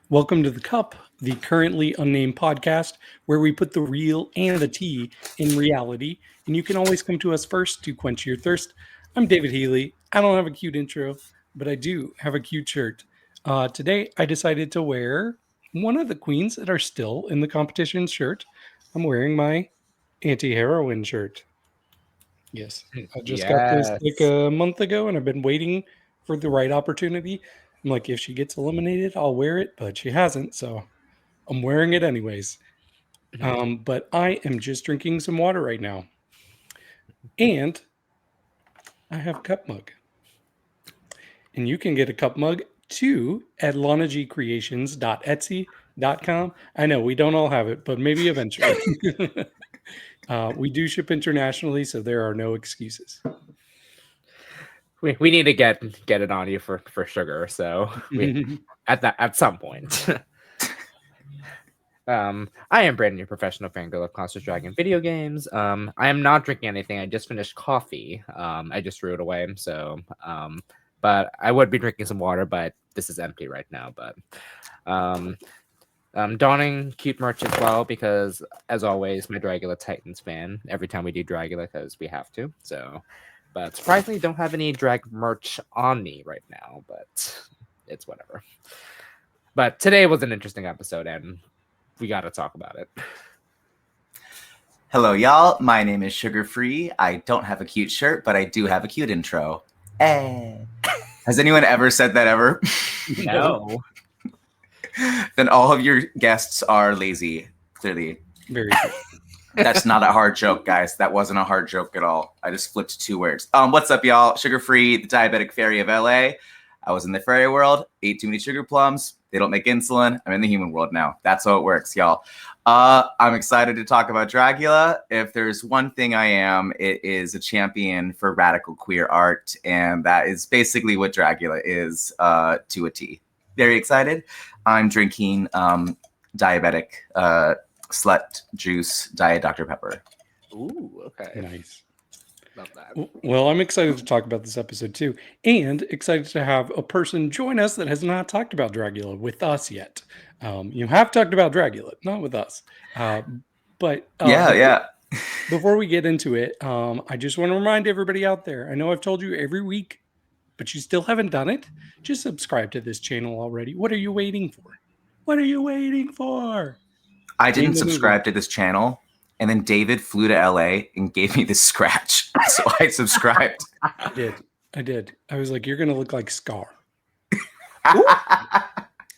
Welcome to The Cup, the Currently Unnamed Podcast, where we put the real and the tea in reality, and you can always come to us first to quench your thirst. I'm David Healy. I don't have a cute intro, but I do have a cute shirt. Today, I decided to wear one of the queens that are still in the competition shirt. I'm wearing my anti-heroine shirt. Yes, I just got this like a month ago, and I've been waiting for the right opportunity. I'm like, if she gets eliminated, I'll wear it, but she hasn't, so I'm wearing it anyways. But I am just drinking some water right now. And I have a cup mug. And you can get a cup mug too at lonagcreations.etsy.com. I know we don't all have it, but maybe eventually. We do ship internationally, so there are no excuses. We need to get it on you for sugar, so at some point. I am Brandon, your professional fangirl of Monster Dragon video games. I am not drinking anything. I just finished coffee. I just threw it away, so but I would be drinking some water, but this is empty right now. But donning cute merch as well, because as always, my Dragula Titans fan. Every time we do Dragula, because we have to. So. But surprisingly, don't have any drag merch on me right now, but it's whatever. But today was an interesting episode, and we got to talk about it. Hello, y'all. My name is Sugar Free. I don't have a cute shirt, but I do have a cute intro. Has anyone ever said that ever? No. Then all of your guests are lazy, clearly. Very good. That's not a hard joke, guys. That wasn't a hard joke at all. I just flipped 2 words. What's up, y'all? Sugar Free, the diabetic fairy of LA. I was in the fairy world, ate too many sugar plums. They don't make insulin. I'm in the human world now. That's how it works, y'all. I'm excited to talk about Dragula. If there's one thing I am, it is a champion for radical queer art, and that is basically what Dragula is to a T. Very excited. I'm drinking diabetic slut juice diet Dr. Pepper. Ooh, okay. Nice. Love that. Well, I'm excited to talk about this episode too, and excited to have a person join us that has not talked about Dragula with us yet. You have talked about Dragula, not with us. Yeah. Before we get into it, I just want to remind everybody out there, I know I've told you every week, but you still haven't done it. Just subscribe to this channel already. What are you waiting for? What are you waiting for? I didn't subscribe to this channel, and then David flew to LA and gave me this scratch, so I subscribed. I did. I was like, you're going to look like Scar.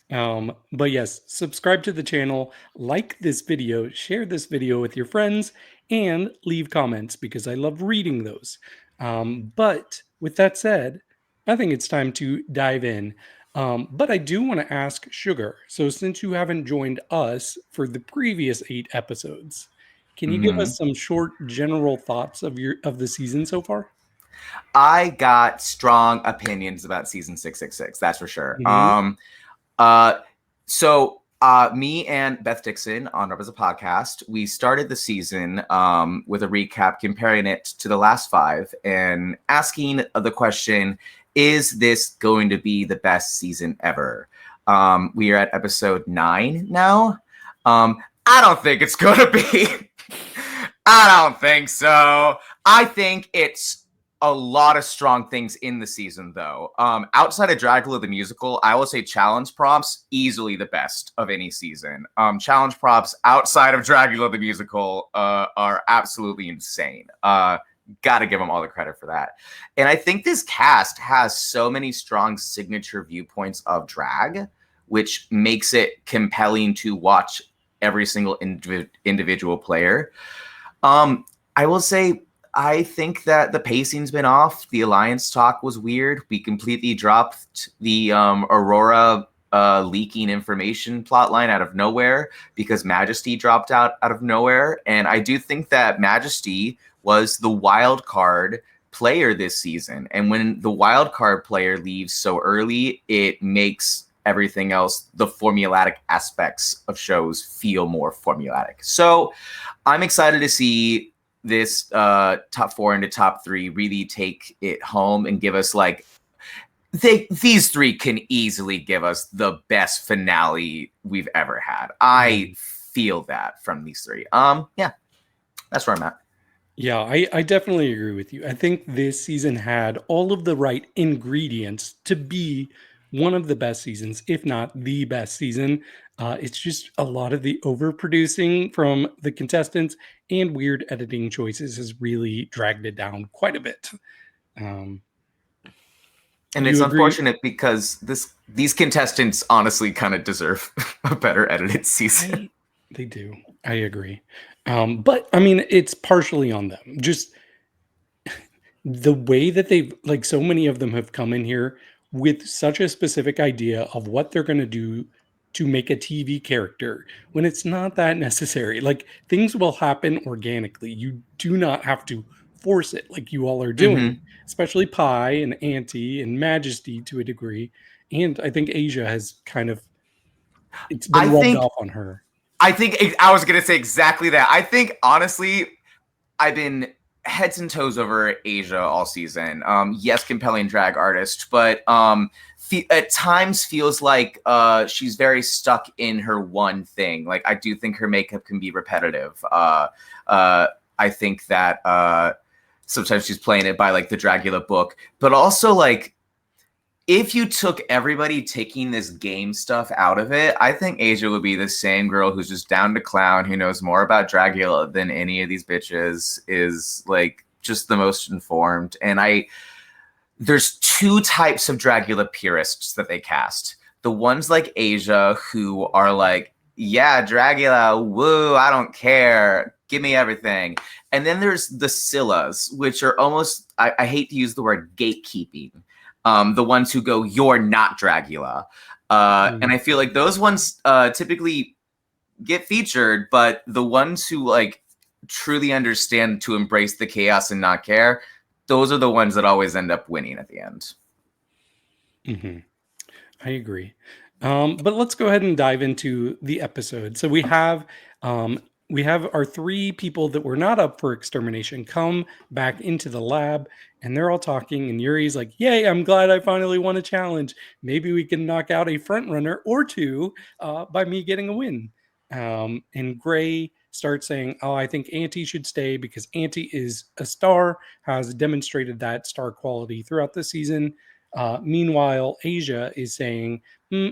But yes, subscribe to the channel, like this video, share this video with your friends, and leave comments because I love reading those. But with that said, I think it's time to dive in. But I do want to ask Sugar. So since you haven't joined us for the previous 8 episodes, can you give us some short general thoughts of the season so far? I got strong opinions about season 666. That's for sure. So me and Beth Dixon on Rub as a Podcast, we started the season with a recap, comparing it to the last 5 and asking the question, is this going to be the best season ever? We are at episode 9 now. I don't think it's going to be. I don't think so. I think it's a lot of strong things in the season, though. Outside of Dragula the musical, I will say challenge prompts, easily the best of any season. Challenge prompts outside of Dragula the musical are absolutely insane. Got to give them all the credit for that. And I think this cast has so many strong signature viewpoints of drag, which makes it compelling to watch every single individual player. I will say, I think that the pacing's been off. The alliance talk was weird. We completely dropped the Aurora leaking information plotline out of nowhere because Majesty dropped out of nowhere. And I do think that Majesty was the wild card player this season. And when the wild card player leaves so early, it makes everything else, the formulatic aspects of shows, feel more formulatic. So I'm excited to see this top 4 into top 3 really take it home and give us like these 3 can easily give us the best finale we've ever had. I feel that from these 3. Yeah, that's where I'm at. Yeah, I definitely agree with you. I think this season had all of the right ingredients to be one of the best seasons, if not the best season. It's just a lot of the overproducing from the contestants and weird editing choices has really dragged it down quite a bit. And it's unfortunate because these contestants honestly kind of deserve a better edited season. They do. I agree. But I mean, it's partially on them. Just the way that they've, like, so many of them have come in here with such a specific idea of what they're going to do to make a TV character when it's not that necessary. Like, things will happen organically. You do not have to force it like you all are doing, especially Pie and Auntie and Majesty to a degree. And I think Asia has kind of, it's been rubbed off on her. I think I was going to say exactly that. I think, honestly, I've been heads and toes over Asia all season. Yes, compelling drag artist, but at times feels like she's very stuck in her one thing. Like, I do think her makeup can be repetitive. I think that sometimes she's playing it by like the Dragula book, but also like, if you took everybody taking this game stuff out of it, I think Asia would be the same girl who's just down to clown, who knows more about Dragula than any of these bitches, is like just the most informed. And there's 2 types of Dragula purists that they cast. The ones like Asia who are like, yeah, Dragula, woo, I don't care, give me everything. And then there's the Scyllas, which are almost, I hate to use the word gatekeeping. The ones who go, you're not Dragula. And I feel like those ones typically get featured, but the ones who like truly understand to embrace the chaos and not care, those are the ones that always end up winning at the end. I agree. But let's go ahead and dive into the episode. So we have our 3 people that were not up for extermination come back into the lab, and they're all talking, and Yuri's like, yay, I'm glad I finally won a challenge. Maybe we can knock out a front runner or 2 by me getting a win. And Gray starts saying, oh, I think Auntie should stay because Auntie is a star, has demonstrated that star quality throughout the season. Meanwhile, Asia is saying,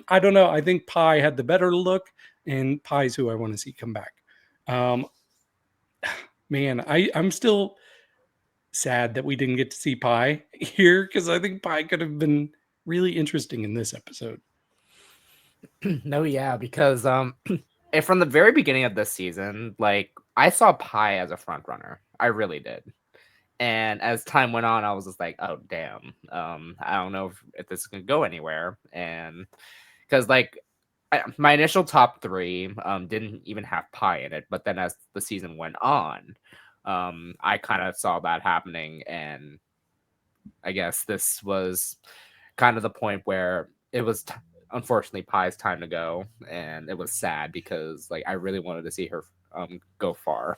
I don't know, I think Pie had the better look, and Pie's who I want to see come back. Man, I'm still sad that we didn't get to see Pie here because I think Pie could have been really interesting in this episode. No, yeah, because from the very beginning of this season, like, I saw Pie as a front runner. I really did. And as time went on, I was just like, oh, damn. I don't know if this is going to go anywhere. And because, like, my initial top 3 didn't even have Pie in it. But then as the season went on, I kind of saw that happening. And I guess this was kind of the point where it was, unfortunately, Pie's time to go. And it was sad because, like, I really wanted to see her go far.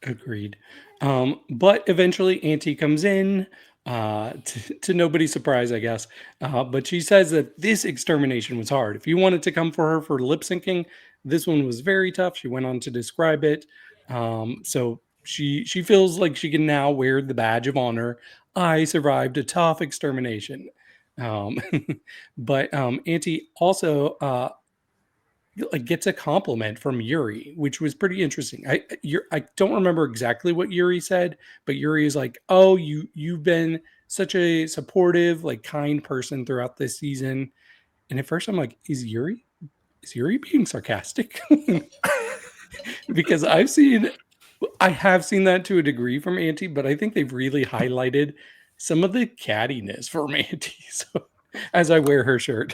Agreed. But eventually Auntie comes in, to nobody's surprise, I guess. But she says that this extermination was hard. If you wanted to come for her for lip syncing, this one was very tough. She went on to describe it. So she feels like she can now wear the badge of honor. I survived a tough extermination. But Auntie also like gets a compliment from Yuri, which was pretty interesting. I don't remember exactly what Yuri said, but Yuri is like, "Oh, you've been such a supportive, like, kind person throughout this season." And at first, I'm like, "Is Yuri being sarcastic?" Because I have seen that to a degree from Auntie, but I think they've really highlighted some of the cattiness from Auntie. So as I wear her shirt.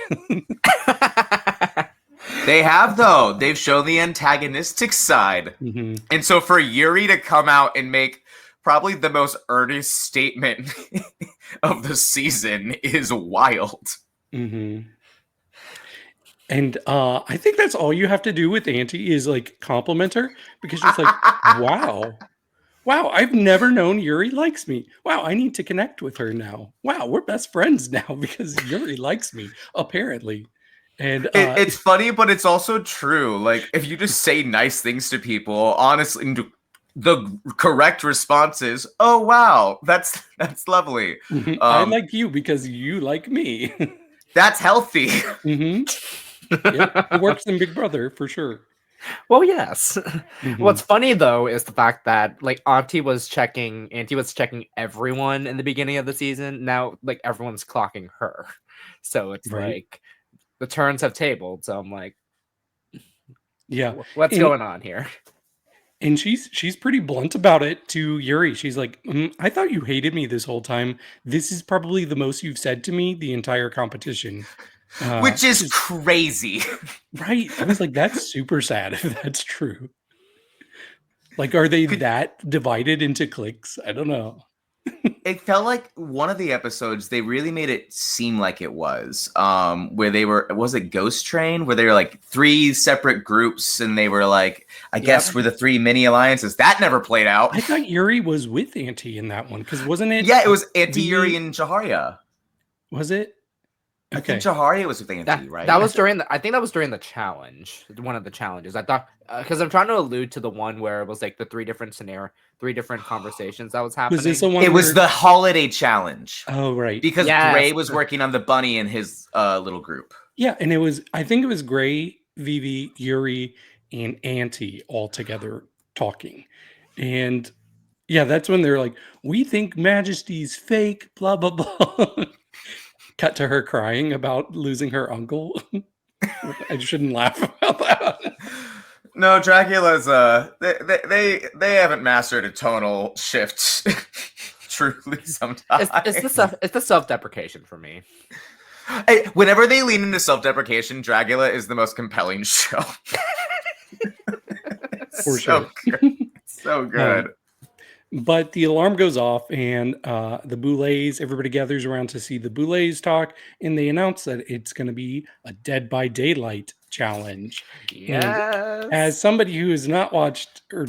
They have, though. They've shown the antagonistic side. Mhm. And so for Yuri to come out and make probably the most earnest statement of the season is wild. Mhm. And I think that's all you have to do with Auntie is like compliment her, because she's like, wow, I've never known Yuri likes me. Wow, I need to connect with her now. Wow, we're best friends now because Yuri likes me, apparently. And It's funny, but it's also true. Like, if you just say nice things to people, honestly, the correct response is, "Oh wow, that's lovely." I like you because you like me. That's healthy. Yep, it works in Big Brother for sure. Well, yes. Mhm. What's funny though is the fact that like Auntie was checking everyone in the beginning of the season. Now like everyone's clocking her. So it's Right. like the turns have tabled. So I'm like, Yeah. what's And- going on here? And she's pretty blunt about it to Yuri. She's like, I thought you hated me this whole time. This is probably the most you've said to me the entire competition. Which is crazy. Right. I was like, that's super sad if that's true. Like, are they that divided into cliques? I don't know. It felt like one of the episodes they really made it seem like it was where they was it Ghost Train, where they were like 3 separate groups and they were like, I guess we're the 3 mini alliances. That never played out. I thought Yuri was with Auntie in that one, because wasn't it? Yeah, it was Auntie, Yuri, and Jaharia. Was it? I think Jaharia was with Auntie, right? That was during I think that was during the challenge, one of the challenges. I thought because I'm trying to allude to the one where it was like the 3 different conversations that was happening. Was this the one? It was the holiday challenge. Oh, right. Because Yes. Gray was working on the bunny in his little group. Yeah, and I think it was Gray, Vivi, Yuri, and Auntie all together talking. And yeah, that's when they're like, we think Majesty's fake, blah, blah, blah. Cut to her crying about losing her uncle. I shouldn't laugh about that. No, Dracula's they haven't mastered a tonal shift truly sometimes. It's the self-deprecation for me. Hey, whenever they lean into self-deprecation, Dracula is the most compelling show. For sure. Good. So good. But the alarm goes off, and the Boulets, everybody gathers around to see the Boulets talk, and they announce that it's going to be a Dead by Daylight challenge. Yes. And as somebody who has not watched or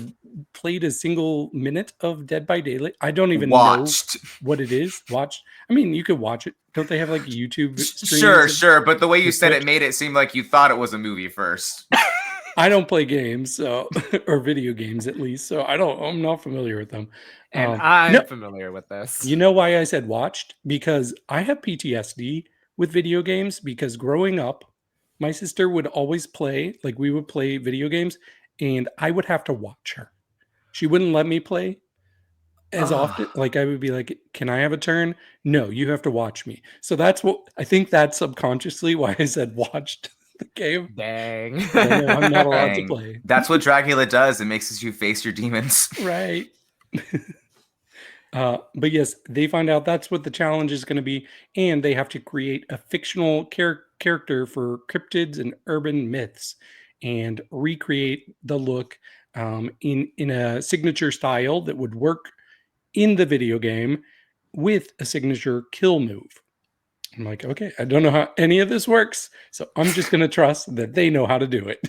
played a single minute of Dead by Daylight, I don't even know what it is. Watched. I mean, you could watch it. Don't they have like YouTube streams? Sure. But the way you said it made it seem like you thought it was a movie first. I don't play games, so or video games at least, so I'm not familiar with them. And I'm familiar with this. You know why I said watched? Because I have PTSD with video games, because growing up, my sister would always play, like we would play video games, and I would have to watch her. She wouldn't let me play as often. Like I would be like, can I have a turn? No, you have to watch me. So that's I think that's subconsciously why I said watched the game. Dang. I'm not allowed to play. That's what Dracula does. It makes you face your demons. Right. But yes, they find out that's what the challenge is going to be, and they have to create a fictional character for cryptids and urban myths, and recreate the look in a signature style that would work in the video game with a signature kill move. I'm like, okay, I don't know how any of this works, so I'm just going to trust that they know how to do it.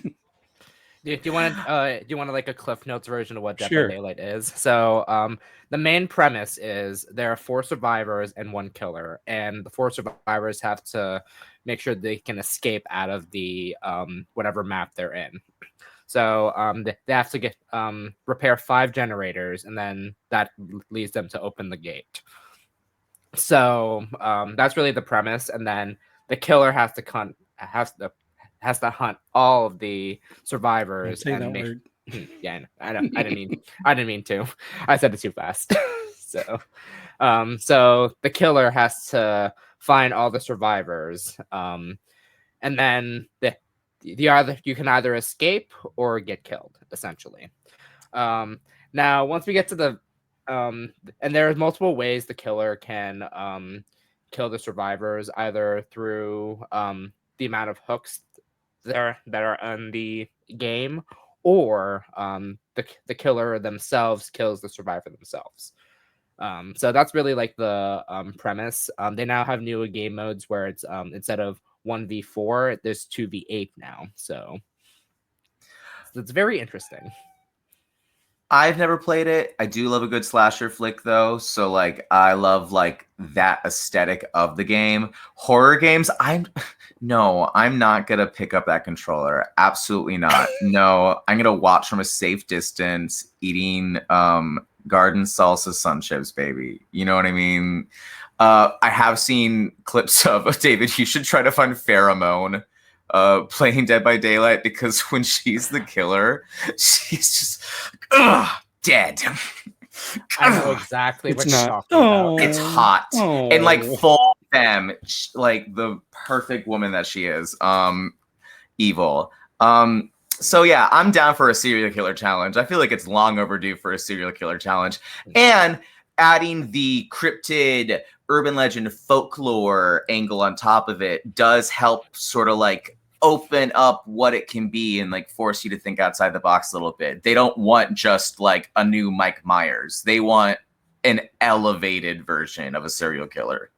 Do you want like a Cliff Notes version of what Dead Sure. by Daylight is? So the main premise is there are 4 survivors and 1 killer, and the 4 survivors have to make sure they can escape out of the whatever map they're in. So they have to get repair 5 generators, and then that leads them to open the gate. So that's really the premise, and then the killer has to hunt all of the survivors. Say that word. Yeah, I know. I didn't mean to. I said it too fast. So the killer has to find all the survivors, and then you can either escape or get killed, essentially. Now, once we get to the and there's multiple ways the killer can kill the survivors either through the amount of hooks that are in the game, or the killer themselves kills the survivor themselves. So that's really like the premise. They now have new game modes where it's instead of 1v4, there's 2v8 now. So it's very interesting. I've never played it. I do love a good slasher flick though. So like I love like that aesthetic of the game. Horror games, I'm not gonna pick up that controller. Absolutely not. No, I'm gonna watch from a safe distance, eating garden salsa sun chips, baby. You know what I mean? I have seen clips of David, you should try to find Pheromone playing Dead by Daylight, because when she's the killer, she's just dead. I know exactly what you're talking about. It's hot. And like full femme, like the perfect woman that she is. Evil. So yeah, I'm down for a serial killer challenge. I feel like it's long overdue for a serial killer challenge. And adding the cryptid urban legend folklore angle on top of it does help sort of like open up what it can be and like force you to think outside the box a little bit. They don't want just like a new Mike Myers. They want an elevated version of a serial killer.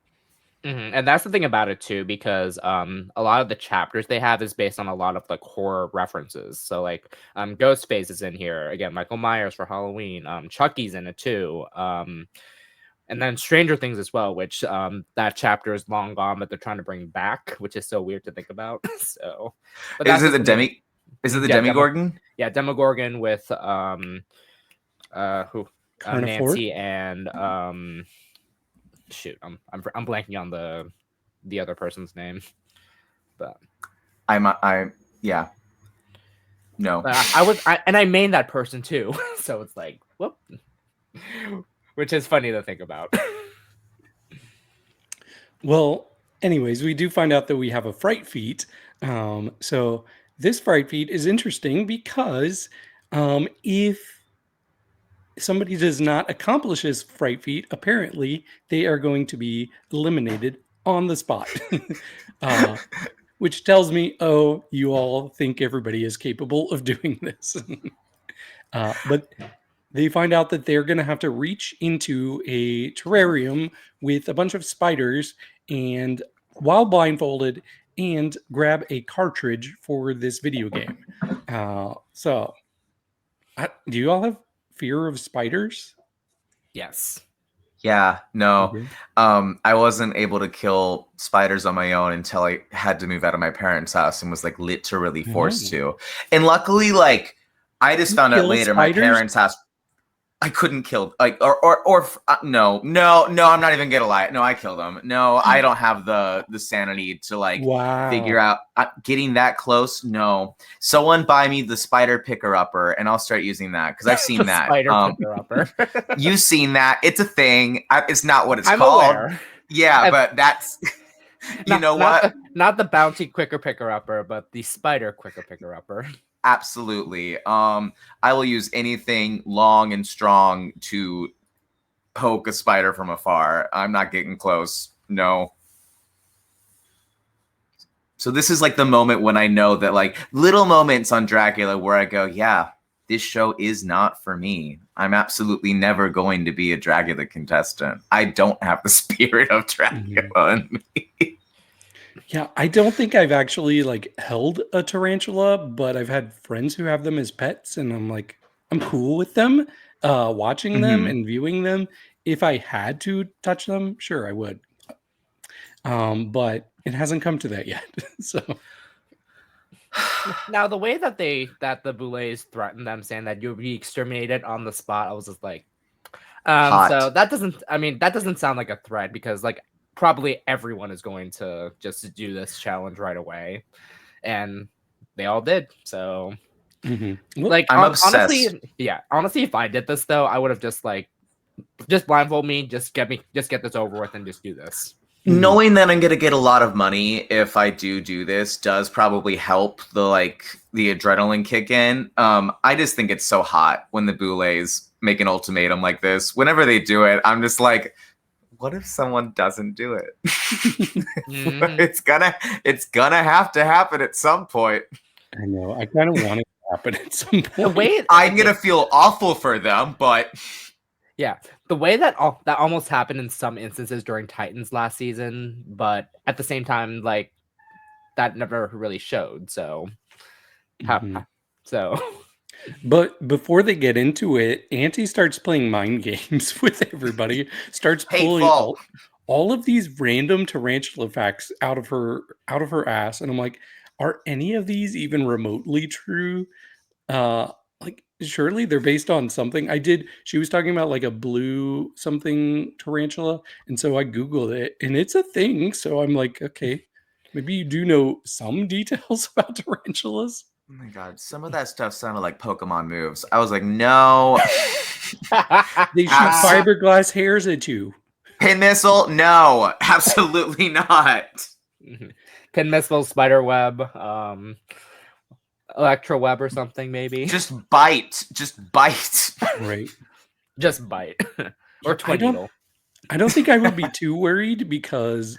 Mm-hmm. And that's the thing about it too, because a lot of the chapters they have is based on a lot of like horror references. So like Ghostface is in here again, Michael Myers for Halloween, Chucky's in it too, and then Stranger Things as well, which that chapter is long gone, but they're trying to bring back, which is so weird to think about. So, but is it the Demogorgon? Demogorgon with Nancy and shoot, I'm blanking on the other person's name, but no. I main that person too, so it's like whoop, which is funny to think about. Well, anyways, we do find out that we have a fright feat. So this fright feat is interesting because if somebody does not accomplish this fright feat, apparently they are going to be eliminated on the spot. Which tells me, oh, you all think everybody is capable of doing this. But they find out that they're going to have to reach into a terrarium with a bunch of spiders and while blindfolded and grab a cartridge for this video game. Do you all have fear of spiders? Yes. Yeah, no. Okay. I wasn't able to kill spiders on my own until I had to move out of my parents' house and was like literally forced to. And luckily, like I just found out later, my parents' house, I couldn't kill no, I'm not even gonna lie. No, I killed them. No, I don't have the sanity to like figure out getting that close. No, someone buy me the spider picker upper and I'll start using that because I've seen that. Spider picker upper. You've seen that? It's a thing. It's not what it's I'm called. Aware. Yeah, but that's not the bounty quicker picker upper, but the spider quicker picker upper. Absolutely. I will use anything long and strong to poke a spider from afar. I'm not getting close. No. So this is like the moment when I know that like little moments on Dragula where I go, yeah, this show is not for me. I'm absolutely never going to be a Dragula contestant. I don't have the spirit of Dragula in me. Yeah, I don't think I've actually like held a tarantula, but I've had friends who have them as pets, and I'm cool with them, watching them and viewing them. If I had to touch them, sure, I would. But it hasn't come to that yet. So now the way that the Boulets threatened them, saying that you'll be exterminated on the spot, I was just like, so that doesn't sound like a threat, because like probably everyone is going to just do this challenge right away, and they all did. So like I'm obsessed. Honestly, if I did this though, I would have just blindfold me, just get this over with and just do this. Knowing that I'm gonna get a lot of money if I do this does probably help the adrenaline kick in. I just think it's so hot when the Boulets make an ultimatum like this. Whenever they do it, I'm just like, what if someone doesn't do it? Mhm. It's gonna have to happen at some point. I know. I kind of want it to happen at some point. The way I'm gonna feel awful for them, but the way that almost happened in some instances during Titans last season, but at the same time, like that never really showed. So, Mhm. so But before they get into it, Auntie starts playing mind games with everybody. Starts pulling hateful. all of these random tarantula facts out of her ass, and I'm like, are any of these even remotely true? Like surely they're based on something. She was talking about like a blue something tarantula, and so I googled it, and it's a thing. So I'm like, okay, maybe you do know some details about tarantulas. Oh my god, some of that stuff sounded like Pokemon moves. I was like, no. They shoot Abs- fiberglass hairs at you. Pin missile? No, absolutely not. pin missile, spider web, electro web or something maybe. Just bite. Just bite. Right. Just bite or I twin don't- needle. I don't think I would be too worried because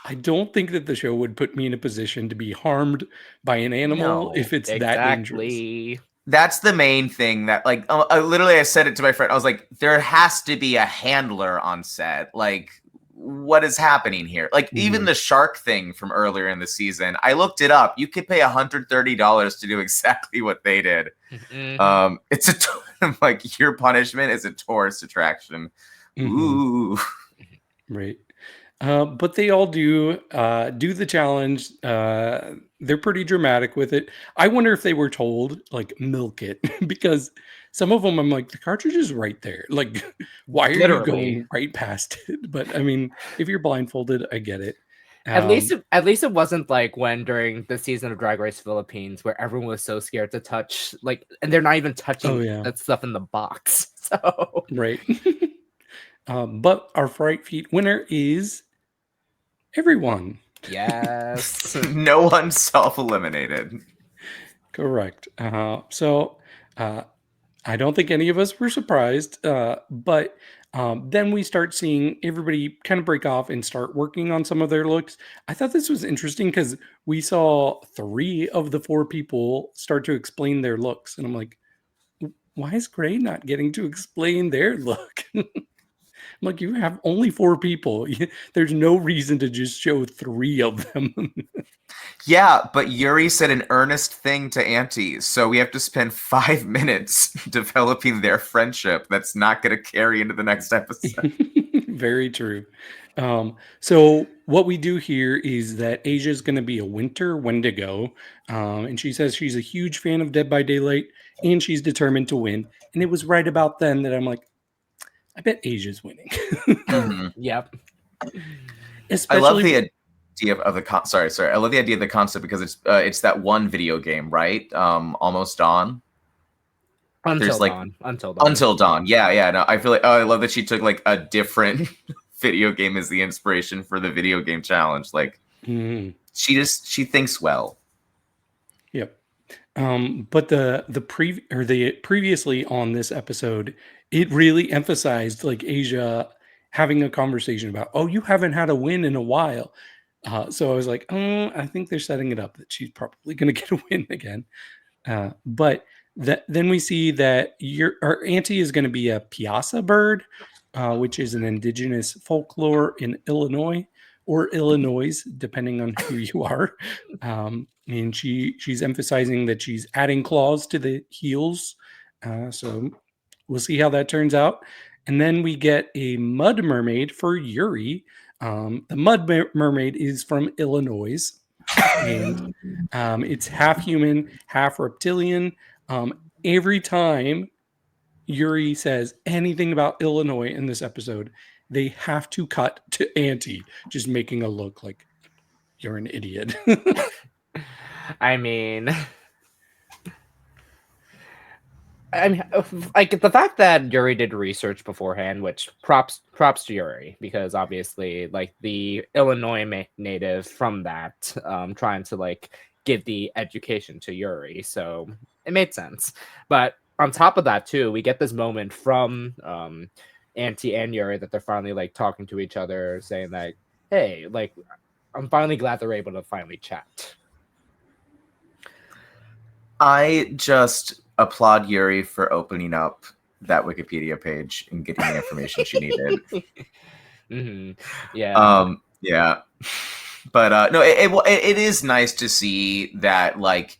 I don't think that the show would put me in a position to be harmed by an animal No, if it's that dangerous. Exactly. That's the main thing that, like, literally, I said it to my friend. I was like, there has to be a handler on set. Like, what is happening here? Like, even Mhm. the shark thing from earlier in the season, I looked it up. You could pay $130 to do exactly what they did. Mhm. It's like your punishment is a tourist attraction. Mhm. Ooh. Right. But they all do the challenge. They're pretty dramatic with it. I wonder if they were told, like, milk it, because some of them I'm like, the cartridge is right there. Like, why are you Literally. going right past it? But I mean, if you're blindfolded, I get it. At least it wasn't like when during the season of Drag Race Philippines where everyone was so scared to touch, like, and they're not even touching Oh, yeah. that stuff in the box. So Right. But our Fright Feet winner is everyone. yes. No one self-eliminated. Correct. So I don't think any of us were surprised, but then we start seeing everybody kind of break off and start working on some of their looks. I thought this was interesting because we saw 3 of the 4 people start to explain their looks, and I'm like, why is Gray not getting to explain their look? I'm like, you have only 4 people. There's no reason to just show 3 of them. Yeah, but Yuri said an earnest thing to Auntie, so we have to spend 5 minutes developing their friendship. That's not going to carry into the next episode. Very true. So what we do here is that Asia is going to be a winter Wendigo, and she says she's a huge fan of Dead by Daylight, and she's determined to win. And it was right about then that I'm like, I bet Asia's winning. Mhm. Yep. Especially, I love the idea of the sorry. I love the idea of the concept because it's that one video game, right? Almost Dawn. Until like- dawn. Until dawn. Until Dawn. Yeah. No, I feel like I love that she took like a different video game as the inspiration for the video game challenge. Like Mhm. she thinks well. Yep. But the previously on this episode, it really emphasized like Asia having a conversation about, oh, you haven't had a win in a while. So I was like, oh, I think they're setting it up that she's probably going to get a win again. But then we see that our auntie is going to be a piazza bird, which is an indigenous folklore in Illinois or Illinois, depending on who you are. And she's emphasizing that she's adding claws to the heels. So we'll see how that turns out. And then we get a mud mermaid for Yuri. The mud mermaid is from Illinois, and it's half human, half reptilian. Every time Yuri says anything about Illinois in this episode, they have to cut to Auntie just making a look like you're an idiot. I mean, like the fact that Yuri did research beforehand, which props to Yuri, because obviously, like the Illinois native from that, trying to like give the education to Yuri, so it made sense. But on top of that, too, we get this moment from Auntie and Yuri that they're finally like talking to each other, saying like, "Hey, like, I'm finally glad they're able to finally chat." I just applaud Yuri for opening up that Wikipedia page and getting the information she needed. Yeah. Yeah. But no, it is nice to see that, like,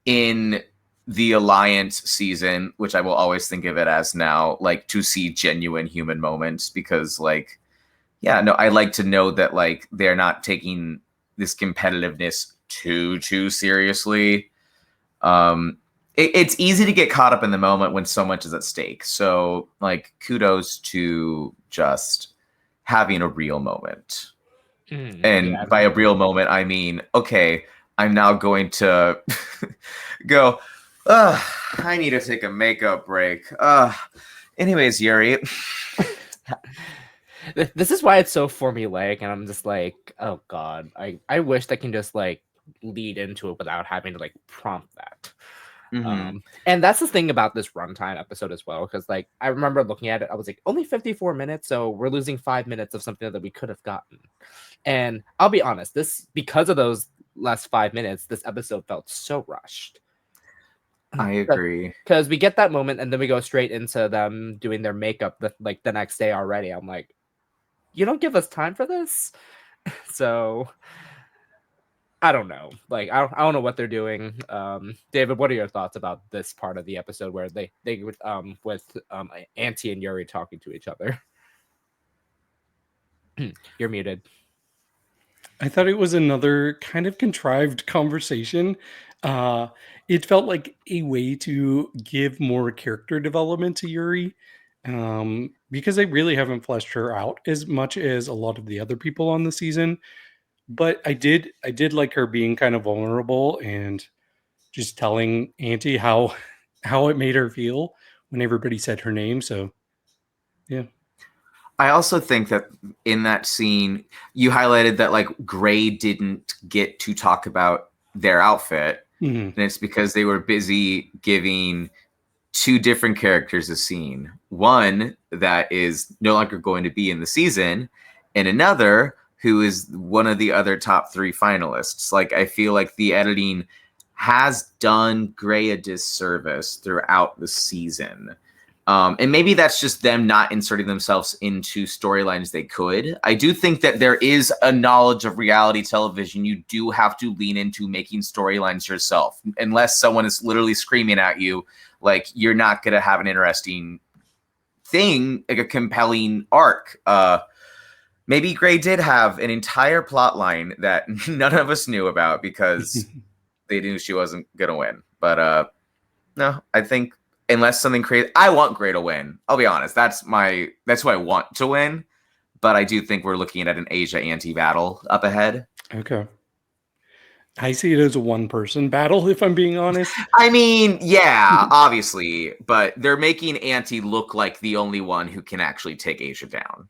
in the Alliance season, which I will always think of it as now, like, to see genuine human moments, because, like, yeah, no, I like to know that, like, they're not taking this competitiveness too seriously. It's easy to get caught up in the moment when so much is at stake. So, like, kudos to just having a real moment. And by a real moment, I mean, okay, I'm now going to go, I need to take a makeup break. Anyways, Yuri. This is why it's so formulaic, and I'm just like, oh god, I wish they can just like lead into it without having to like prompt that. And that's the thing about this runtime episode as well, because like I remember looking at it, I was like, only 54 minutes, so we're losing 5 minutes of something that we could have gotten. And I'll be honest, because of those last 5 minutes, this episode felt so rushed. I agree. Because we get that moment and then we go straight into them doing their makeup the next day already. I'm like, you don't give us time for this? So I don't know. Like, I don't know what they're doing. David, what are your thoughts about this part of the episode where they with Auntie and Yuri talking to each other? You're muted. I thought it was another kind of contrived conversation. It felt like a way to give more character development to Yuri, because they really haven't fleshed her out as much as a lot of the other people on the season. But I did like her being kind of vulnerable and just telling Auntie how it made her feel when everybody said her name. So yeah. I also think that in that scene, you highlighted that, like, Gray didn't get to talk about their outfit. And it's because they were busy giving two different characters a scene. One that is no longer going to be in the season, and another who is one of the other top 3 finalists. Like, I feel like the editing has done Gray a disservice throughout the season. And maybe that's just them not inserting themselves into storylines they could. I do think that there is a knowledge of reality television. You do have to lean into making storylines yourself. Unless someone is literally screaming at you, like, you're not going to have an interesting thing, like a compelling arc. Maybe Gray did have an entire plot line that none of us knew about because they knew she wasn't going to win. But no, I think unless something crazy, I want Gray to win. I'll be honest. That's who I want to win. But I do think we're looking at an Asia anti-battle up ahead. Okay. I see it as a one-person battle, if I'm being honest. I mean, yeah, obviously. But they're making Auntie look like the only one who can actually take Asia down.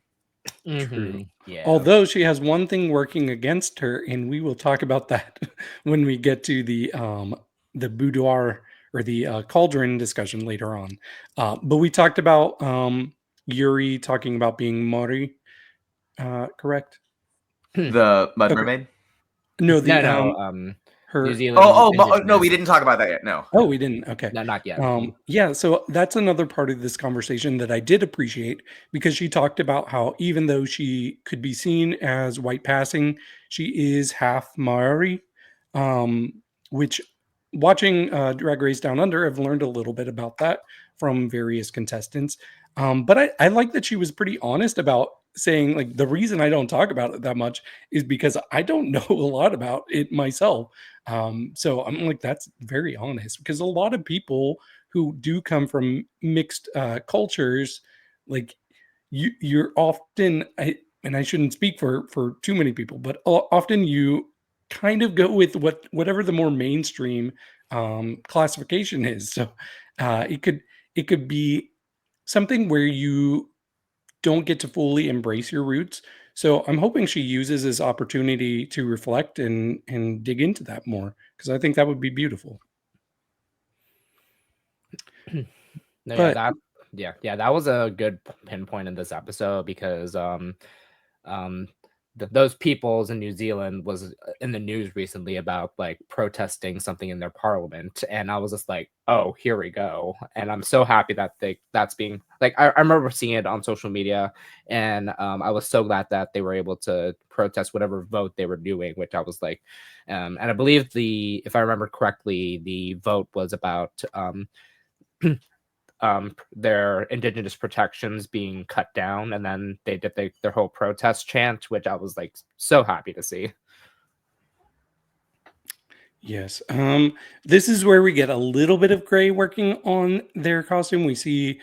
True. Yeah. Although she has one thing working against her, and we will talk about that when we get to the boudoir or the cauldron discussion later on. But we talked about Yuri talking about being Mori, correct? The Mud Mermaid? No, her. New Zealand. No, we didn't talk about that yet. No. Oh, we didn't. Okay. No, not yet. Yeah, so that's another part of this conversation that I did appreciate, because she talked about how even though she could be seen as white passing, she is half Maori, which, watching Drag Race Down Under, I've learned a little bit about that from various contestants. But I like that she was pretty honest about saying, like, the reason I don't talk about it that much is because I don't know a lot about it myself. So I'm like, that's very honest, because a lot of people who do come from mixed cultures, like, you're often, and I shouldn't speak for too many people, but often you kind of go with whatever the more mainstream classification is. So it could be something where you don't get to fully embrace your roots. So I'm hoping she uses this opportunity to reflect and dig into that more, because I think that would be beautiful. No, yeah, Yeah, that was a good pinpoint in this episode because those peoples in New Zealand was in the news recently about like protesting something in their parliament, and I was just like, oh, here we go. And I'm so happy that that's being like I remember seeing it on social media, and I was so glad that they were able to protest whatever vote they were doing, which I was like, and I believe if I remember correctly, the vote was about their indigenous protections being cut down, and then they did their whole protest chant, which I was like so happy to see. Yes. This is where we get a little bit of Gray working on their costume. We see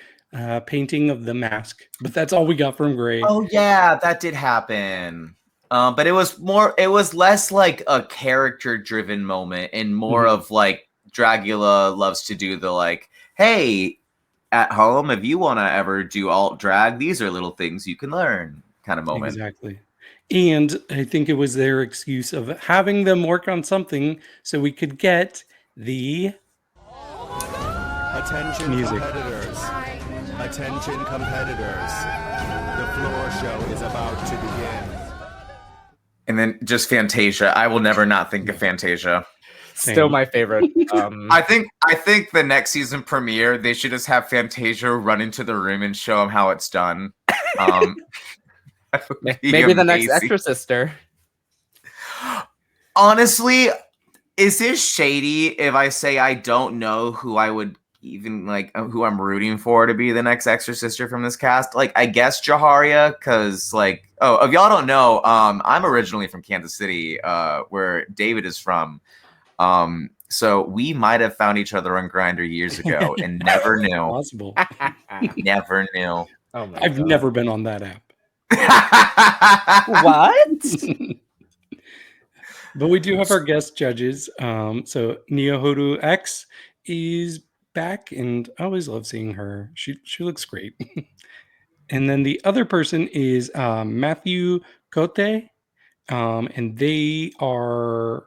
painting of the mask, but that's all we got from Gray. Oh yeah, that did happen. But it was less like a character-driven moment and more of like Dragula loves to do the like, hey, at home, if you want to ever do alt drag, these are little things you can learn kind of moment. Exactly. And I think it was their excuse of having them work on something so we could get the Attention music. competitors. Attention competitors. The floor show is about to begin. And then just Fantasia. I will never not think of Fantasia. Still my favorite. I think the next season premiere, they should just have Fantasia run into the room and show them how it's done. Maybe the next Extra Sister. Honestly, is this shady if I say I don't know who I would even like who I'm rooting for to be the next Extra Sister from this cast? Like, I guess Jaharia, because like, oh, if y'all don't know, I'm originally from Kansas City, where David is from. So we might have found each other on Grindr years ago and never knew. Possible. Never knew. Oh my I've God. never been on that app. What? But we do have our guest judges. So Neohoru X is back, and I always love seeing her. She looks great. And then the other person is Matthew Cote, and they are.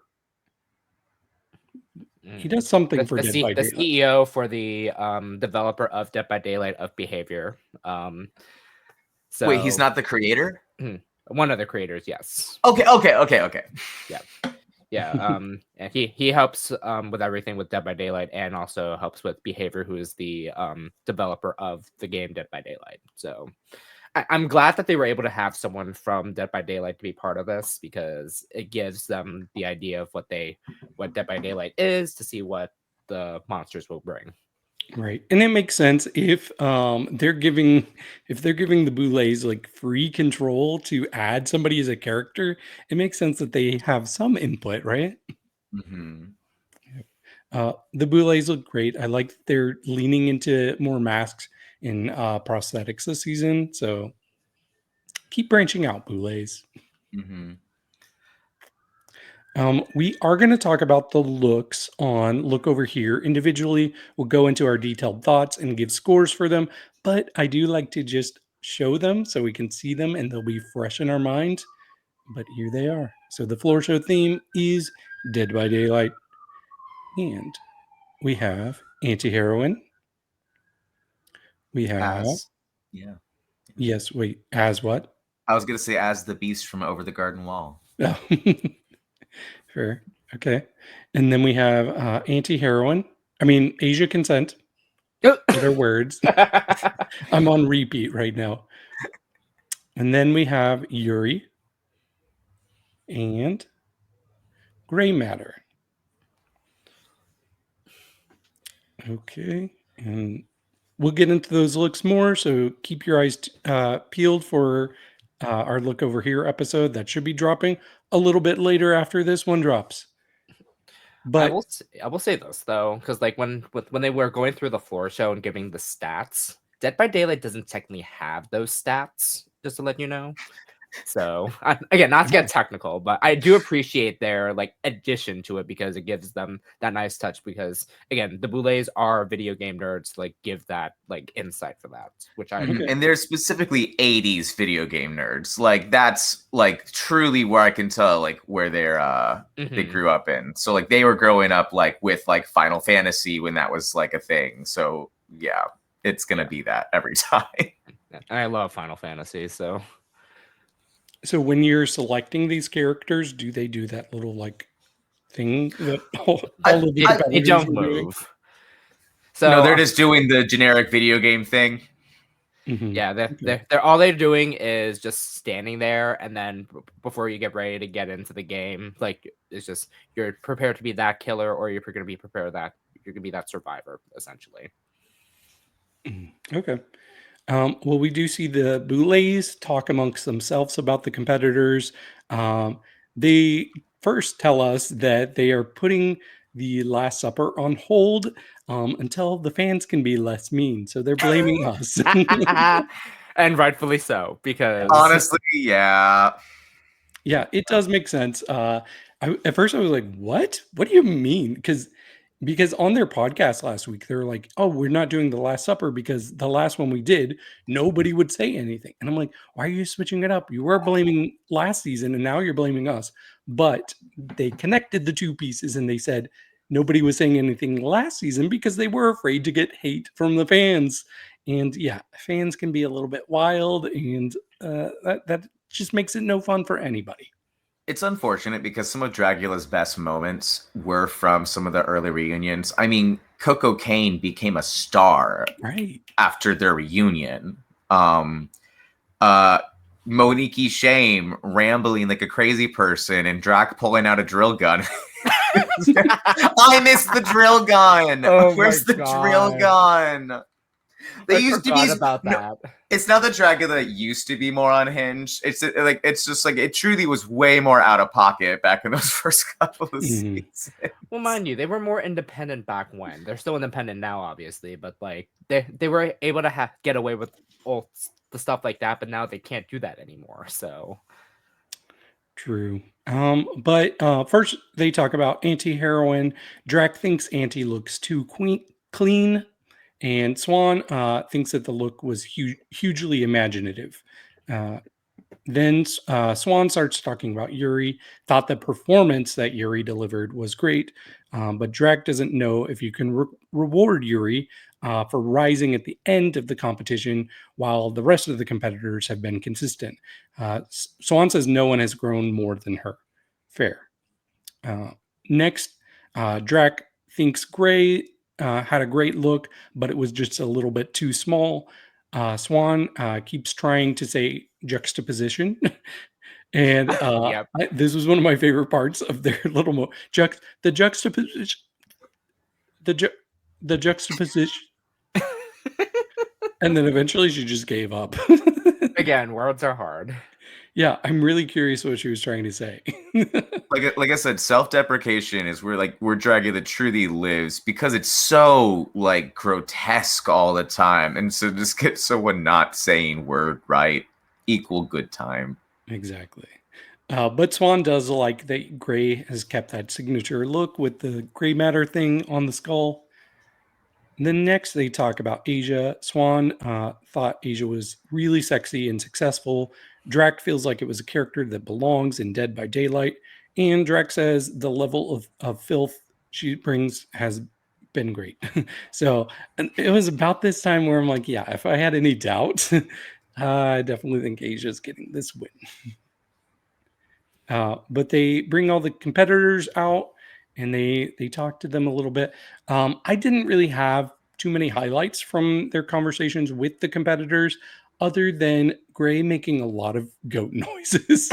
He does something for Dead by the Daylight. CEO for the developer of Dead by Daylight of Behavior. So Wait, he's not the creator? one of the creators, yes. Okay. Yeah. And he helps with everything with Dead by Daylight, and also helps with Behavior, who is the developer of the game Dead by Daylight. So I'm glad that they were able to have someone from Dead by Daylight to be part of this, because it gives them the idea of what Dead by Daylight is, to see what the monsters will bring. Right. And it makes sense if they're giving the Boulets like free control to add somebody as a character, it makes sense that they have some input, right? Mm-hmm. The Boulets look great. I like that they're leaning into more masks and prosthetics this season. So keep branching out, Boulets. Mm-hmm. We are going to talk about the looks on Look Over Here. Individually, we'll go into our detailed thoughts and give scores for them, but I do like to just show them so we can see them and they'll be fresh in our mind. But here they are. So the floor show theme is Dead by Daylight. And we have Anti-Heroine. We have... Yes, wait, as what? I was going to say as the beast from Over the Garden Wall. Oh. Fair. Okay. And then we have Anti-Heroine. I mean, Asia Consent. Other words. I'm on repeat right now. And then we have Yuri and Gray Matter. Okay. And we'll get into those looks more, so keep your eyes peeled for our Look Over Here episode that should be dropping a little bit later after this one drops. But I will say this though, because like when they were going through the floor show and giving the stats, Dead by Daylight doesn't technically have those stats, just to let you know. So again, not to get technical, but I do appreciate their like addition to it, because it gives them that nice touch, because again, the Boulets are video game nerds, like give that like insight for that, which I And they're specifically 80s video game nerds. Like that's like truly where I can tell like where they're they grew up in. So like they were growing up like with like Final Fantasy when that was like a thing. So yeah. it's gonna be that every time. And I love Final Fantasy, so So when you're selecting these characters, do they do that little like thing that all of the they competitors don't are doing? move. So No, they're just doing the generic video game thing. Mhm. yeah, Okay. they're all they're doing is just standing there, and then before you get ready to get into the game, like it's just you're prepared to be that killer, or you're going to be prepared that you're going to be that survivor, essentially. Okay. Well, we do see the Boulets talk amongst themselves about the competitors. They first tell us that they are putting the Last Supper on hold until the fans can be less mean. So they're blaming us. And rightfully so, because Honestly, yeah. Yeah, it does make sense. At first I was like, "What? What do you mean?" Because on their podcast last week, they were like, "Oh, we're not doing the Last Supper because the last one we did, nobody would say anything." And I'm like, "Why are you switching it up? You were blaming last season, and now you're blaming us." But they connected the two pieces, and they said nobody was saying anything last season because they were afraid to get hate from the fans. And yeah, fans can be a little bit wild, and that just makes it no fun for anybody. It's unfortunate because some of Dragula's best moments were from some of the early reunions. I mean, Coco Kane became a star Right. after their reunion. Monique Shame rambling like a crazy person and Drac pulling out a drill gun. I miss the drill gun. Oh my Where's the drill gun? They I used to forgot be about no, that. it's not the Dragula that used to be more unhinged. It's just like it truly was way more out of pocket back in those first couple of seasons. Well, mind you, they were more independent back when. They're still independent now, obviously, but like they were able to get away with all the stuff like that, but now they can't do that anymore. So True. But first they talk about anti-heroin. Drac thinks Anti looks too clean, and Swan thinks that the look was hugely imaginative. Then Swan starts talking about Yuri, thought the performance that Yuri delivered was great, but Drac doesn't know if you can reward Yuri for rising at the end of the competition while the rest of the competitors have been consistent. Swan says no one has grown more than her. Fair. Next, Drac thinks Gray had a great look, but it was just a little bit too small. Swan keeps trying to say juxtaposition. And Yep. this was one of my favorite parts of their little the juxtaposition. The juxtaposition. And then eventually she just gave up. Again, words are hard. Yeah, I'm really curious what she was trying to say. Like I said, self-deprecation is where Dragula truly lives because it's so like grotesque all the time, and so just get someone not saying word right equal good time. Exactly. But Swan does like that Gray has kept that signature look with the gray matter thing on the skull. And then next they talk about Asia. Swan thought Asia was really sexy and successful. Drac feels like it was a character that belongs in Dead by Daylight. And Drac says the level of filth she brings has been great. So and it was about this time where I'm like, yeah, if I had any doubt, I definitely think Asia's getting this win. But they bring all the competitors out and they talk to them a little bit. I didn't really have too many highlights from their conversations with the competitors other than Gray making a lot of goat noises.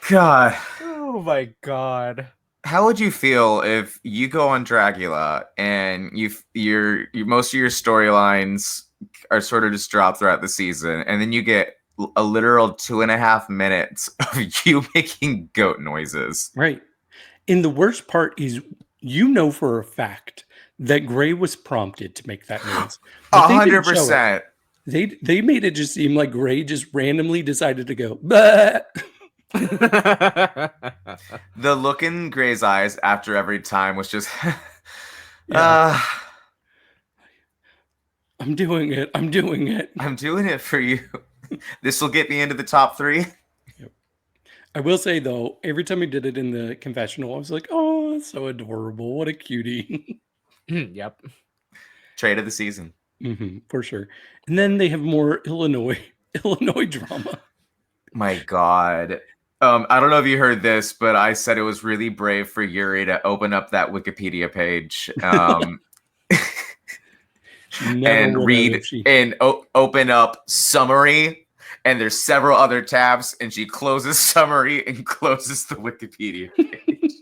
God, Oh my god. how would you feel if you go on Dragula and your most of your storylines are sort of just dropped throughout the season, and then you get a literal 2.5 minutes of you making goat noises? Right. And the worst part is, you know for a fact that Gray was prompted to make that noise. But they didn't show it. 100%. They made it just seem like Gray just randomly decided to go, "Bah." The look in Gray's eyes after every time was just, Yeah. I'm doing it. I'm doing it. I'm doing it for you. This will get me into the top 3. I will say though, every time he did it in the confessional, I was like, "Oh, that's so adorable! What a cutie!" Yep. Trade of the season. For sure. And then they have more Illinois drama. My God. I don't know if you heard this, but I said it was really brave for Yuri to open up that Wikipedia page and read and open up summary. And there's several other tabs, and she closes summary and closes the Wikipedia page.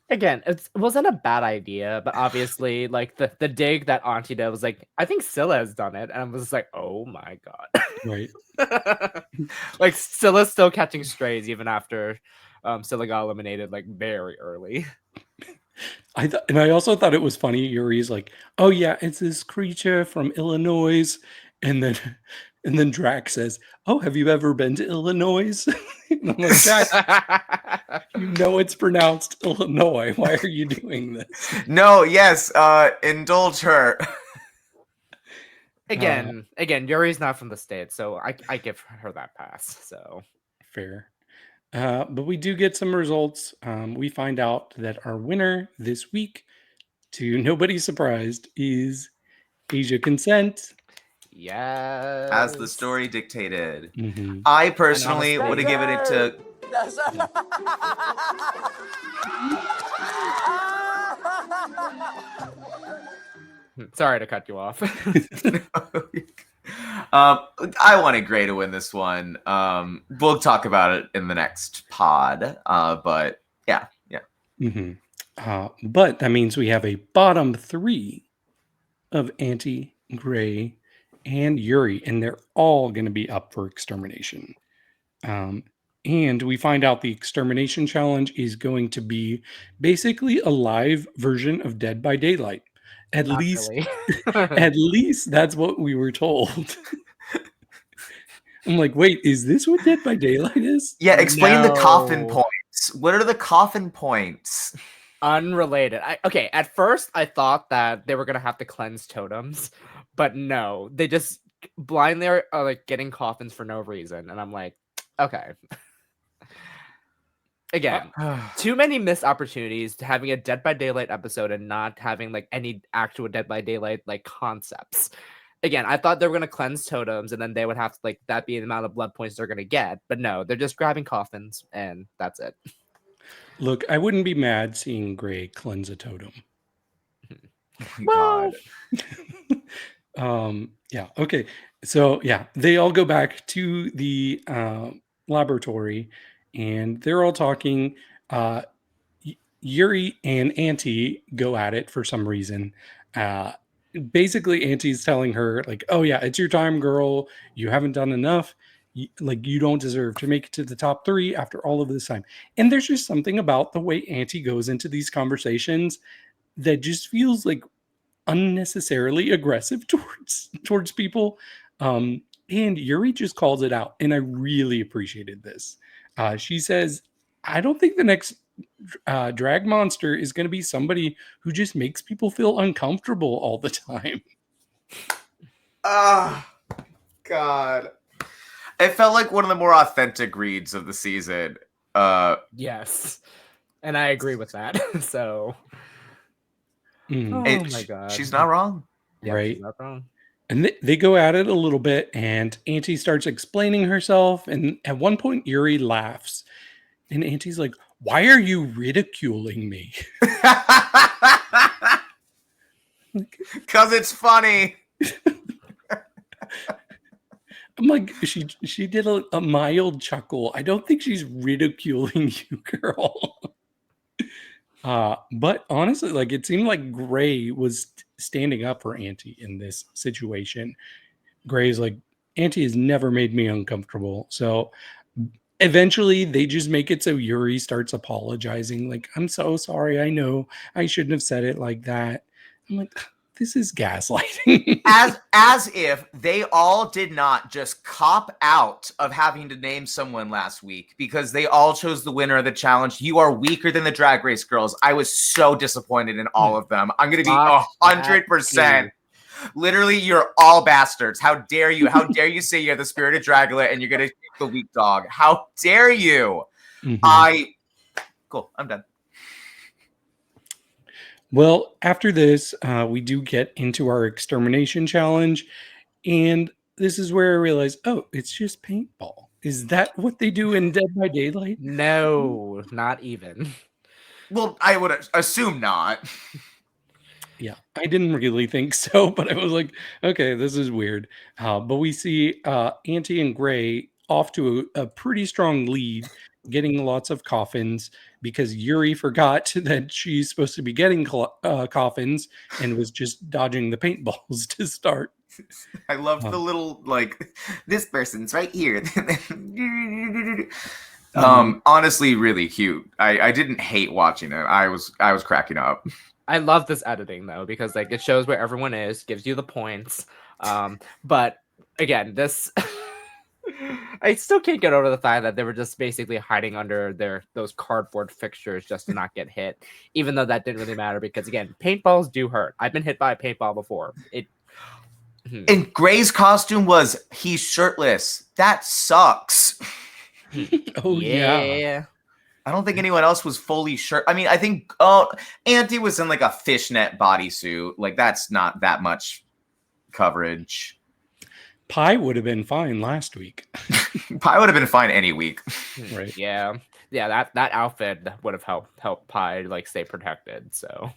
Again, it wasn't a bad idea, but obviously, like the dig that Auntie did was like, I think Scylla has done it, and I was just like, oh my God, right? Like Scylla's still catching strays even after Scylla got eliminated like very early. I also thought it was funny. Yuri's like, oh yeah, it's this creature from Illinois, and then Drac says, oh, have you ever been to Illinois? And I'm like, Drac, you know it's pronounced Illinois. Why are you doing this? No, yes, indulge her. Again, Yuri's not from the States, so I give her that pass. So fair. But we do get some results. We find out that our winner this week, to nobody's surprised, is Asia Consent. Yes. As the story dictated. I personally would have given it to... Sorry to cut you off. I wanted Gray to win this one. We'll talk about it in the next pod. But yeah. But that means we have a bottom three of Auntie, Gray, and Yuri, and they're all going to be up for extermination. And we find out the extermination challenge is going to be basically a live version of Dead by Daylight. At least that's what we were told. I'm like, wait, is this what Dead by Daylight is? Yeah, explain the coffin points. What are the coffin points? Unrelated. At first I thought that they were gonna have to cleanse totems, but no, they just blindly are like getting coffins for no reason, and I'm like, okay. Again, too many missed opportunities to having a Dead by Daylight episode and not having like any actual Dead by Daylight like concepts. Again, I thought they were gonna cleanse totems and then they would have to like that be the amount of blood points they're gonna get, but no, they're just grabbing coffins and that's it. Look, I wouldn't be mad seeing Gray cleanse a totem. God. Yeah. Okay. So yeah, they all go back to the laboratory, and they're all talking. Yuri and Auntie go at it for some reason. Basically, Auntie's telling her like, "Oh yeah, it's your time, girl. You haven't done enough. You don't deserve to make it to the top 3 after all of this time." And there's just something about the way Auntie goes into these conversations that just feels like unnecessarily aggressive towards people. And Yuri just calls it out, and I really appreciated this. She says, I don't think the next drag monster is going to be somebody who just makes people feel uncomfortable all the time. God. It felt like one of the more authentic reads of the season. Yes. And I agree with that. So my God. She's not wrong. Yeah, right. She's not wrong. And they go at it a little bit, and Auntie starts explaining herself. And at one point, Yuri laughs. And Auntie's like, why are you ridiculing me? Because it's funny. I'm like, she did a mild chuckle. I don't think she's ridiculing you, girl. But honestly, like it seemed like Gray was standing up for Auntie in this situation. Gray's like, Auntie has never made me uncomfortable. So eventually they just make it so Yuri starts apologizing. Like, I'm so sorry. I know I shouldn't have said it like that. I'm like, this is gaslighting. as if they all did not just cop out of having to name someone last week because they all chose the winner of the challenge. You are weaker than the Drag Race girls. I was so disappointed in all of them. I'm going to be 100%. Literally, you're all bastards. How dare you? How dare you say you're the spirit of Dragula and you're going to pick the weak dog? How dare you? Mm-hmm. Cool. I'm done. Well, after this, we do get into our extermination challenge. And this is where I realized, oh, it's just paintball. Is that what they do in Dead by Daylight? No, not even. Well, I would assume not. Yeah, I didn't really think so, but I was like, okay, this is weird. But we see Auntie and Gray off to a pretty strong lead, getting lots of coffins because Yuri forgot that she's supposed to be getting coffins and was just dodging the paintballs to start. I love the little this person's right here. Honestly, really cute. I didn't hate watching it. I was cracking up. I love this editing though, because like it shows where everyone is, gives you the points. But again, this I still can't get over the fact that they were just basically hiding under those cardboard fixtures just to not get hit, even though that didn't really matter because again, paintballs do hurt. I've been hit by a paintball before. And Gray's costume was he's shirtless. That sucks. Oh yeah. I don't think anyone else was fully shirt. I mean, I think Auntie was in like a fishnet bodysuit. Like that's not that much coverage. Pie would have been fine last week. Pie would have been fine any week. Right. Yeah. That outfit would have helped Pie like stay protected. So